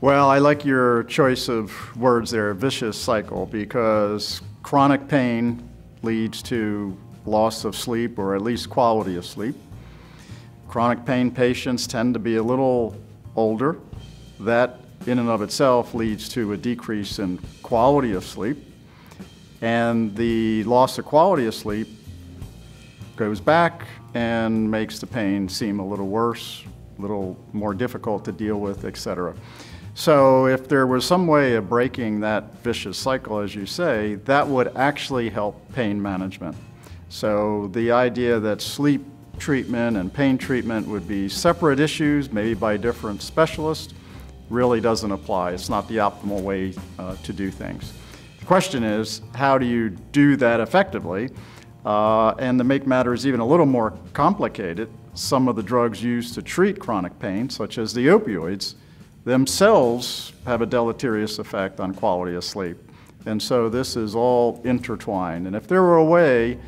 Well, I like your choice of words there, vicious cycle, because chronic pain leads to loss of sleep, or at least quality of sleep. Chronic pain patients tend to be a little older. That in and of itself leads to a decrease in quality of sleep. And the loss of quality of sleep goes back and makes the pain seem a little worse, a little more difficult to deal with, etc. So if there was some way of breaking that vicious cycle, as you say, that would actually help pain management. So the idea that sleep treatment and pain treatment would be separate issues, maybe by different specialists, really doesn't apply. It's not the optimal way to do things. The question is, how do you do that effectively? And to make matters even a little more complicated, some of the drugs used to treat chronic pain, such as the opioids, themselves have a deleterious effect on quality of sleep. And so this is all intertwined. And if there were a way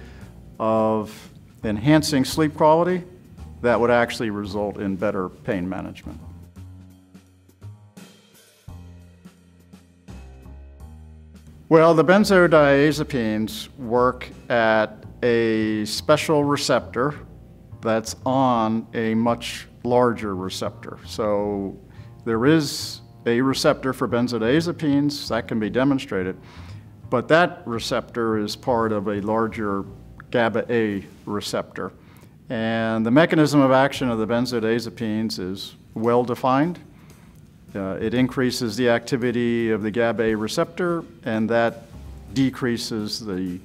of enhancing sleep quality, that would actually result in better pain management. Well, the benzodiazepines work at a special receptor that's on a much larger receptor. So there is a receptor for benzodiazepines that can be demonstrated, but that receptor is part of a larger GABA-A receptor. And the mechanism of action of the benzodiazepines is well defined. It increases the activity of the GABA-A receptor, and that decreases the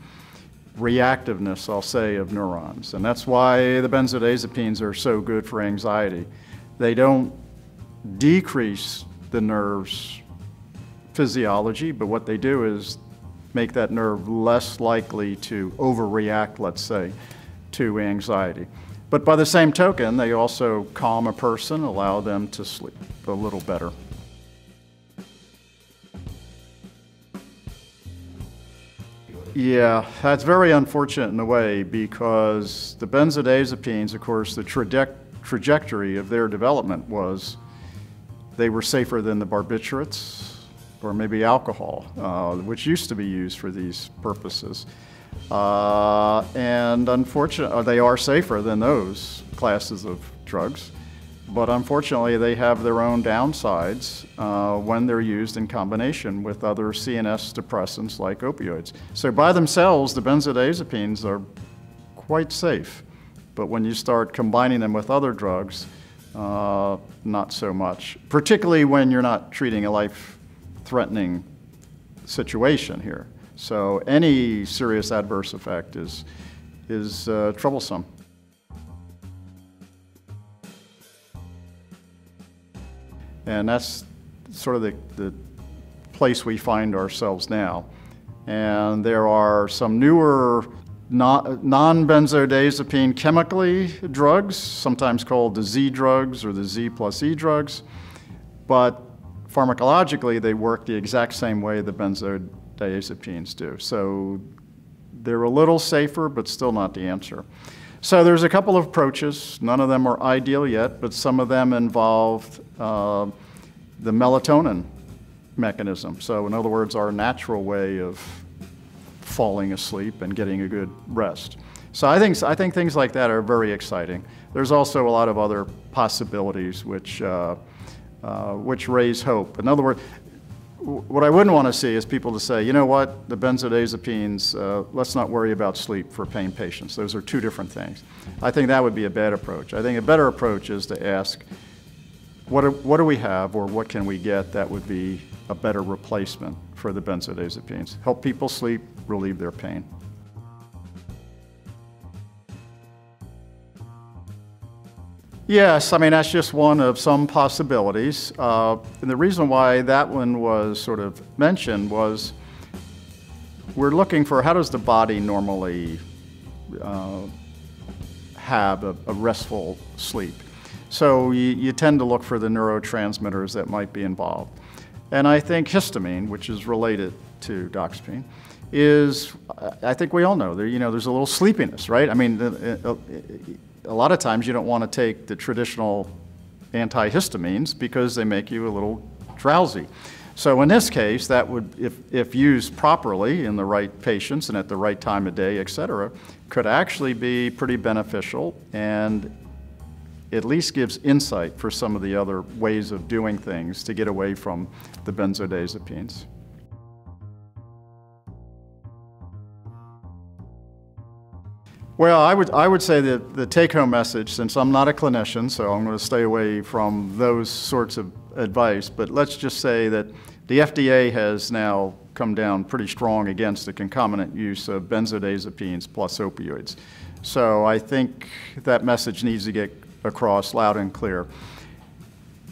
reactiveness, I'll say, of neurons. And that's why the benzodiazepines are so good for anxiety. They don't decrease the nerve's physiology, but what they do is make that nerve less likely to overreact, let's say, to anxiety. But by the same token, they also calm a person, allow them to sleep a little better. Yeah, that's very unfortunate in a way, because the benzodiazepines, of course, the trajectory of their development was they were safer than the barbiturates, or maybe alcohol, which used to be used for these purposes. And unfortunately, they are safer than those classes of drugs, but unfortunately they have their own downsides when they're used in combination with other CNS depressants like opioids. So by themselves, the benzodiazepines are quite safe, but when you start combining them with other drugs, not so much, particularly when you're not treating a life-threatening situation here. So any serious adverse effect is troublesome. And that's sort of the place we find ourselves now. And there are some newer non-benzodiazepine chemically drugs, sometimes called the Z drugs or the Z plus E drugs, but pharmacologically they work the exact same way the benzodiazepines do. So they're a little safer, but still not the answer. So there's a couple of approaches. None of them are ideal yet, but some of them involve the melatonin mechanism. So in other words, our natural way of falling asleep and getting a good rest. So I think things like that are very exciting. There's also a lot of other possibilities which raise hope. In other words, what I wouldn't want to see is people to say, you know what, the benzodiazepines, let's not worry about sleep for pain patients. Those are two different things. I think that would be a bad approach. I think a better approach is to ask, what do we have, or what can we get that would be a better replacement for the benzodiazepines? Help people sleep, relieve their pain. Yes, I mean, that's just one of some possibilities. And the reason why that one was sort of mentioned was we're looking for how does the body normally have a restful sleep. So you tend to look for the neurotransmitters that might be involved. And I think histamine, which is related to doxepine, is, I think we all know, there's a little sleepiness, right? I mean, a lot of times you don't want to take the traditional antihistamines because they make you a little drowsy. So in this case, that would, if used properly in the right patients and at the right time of day, et cetera, could actually be pretty beneficial and at least gives insight for some of the other ways of doing things to get away from the benzodiazepines. Well, I would say that the take-home message, since I'm not a clinician, so I'm going to stay away from those sorts of advice, but let's just say that the FDA has now come down pretty strong against the concomitant use of benzodiazepines plus opioids. So I think that message needs to get across loud and clear.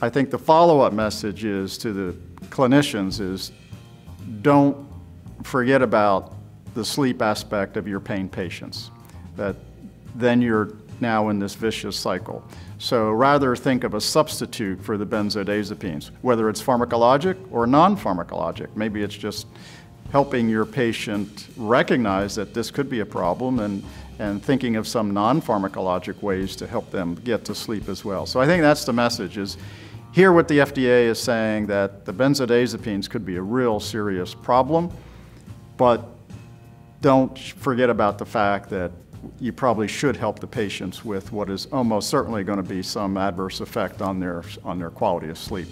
I think the follow-up message is to the clinicians is don't forget about the sleep aspect of your pain patients. That then you're now in this vicious cycle. So rather think of a substitute for the benzodiazepines, whether it's pharmacologic or non-pharmacologic. Maybe it's just helping your patient recognize that this could be a problem and thinking of some non-pharmacologic ways to help them get to sleep as well. So I think that's the message, is hear what the FDA is saying, that the benzodiazepines could be a real serious problem, but don't forget about the fact that you probably should help the patients with what is almost certainly going to be some adverse effect on their quality of sleep.